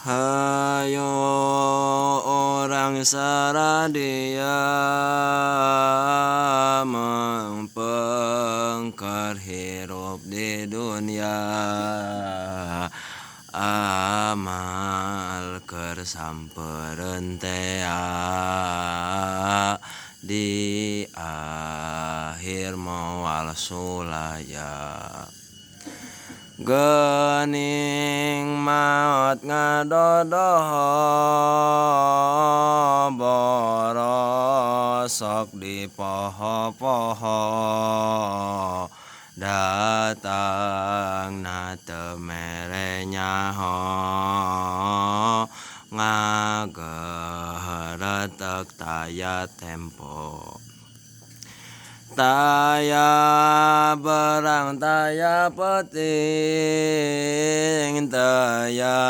Hayo orang saradia mempengker hirup di dunia, amal keur samperentea di akhir moal sulaya. Geuning maot ngadodoho borosok di poho-poho, datang na teu mere nyaho ngageuretek taya tempo. Taya berang taya peting, taya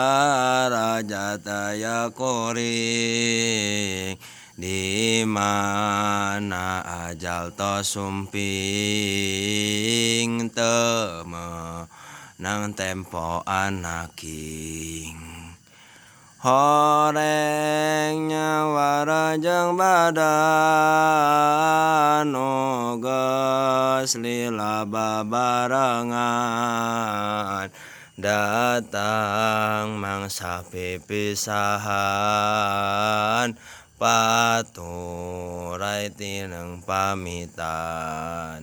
raja taya kuring, di mana ajal tos sumping, teu meunang tempoan naking. Horeng nyawa rajeng badan nu geus lila babarengan, datang mangsa pipisahan paturai tineng pamitan.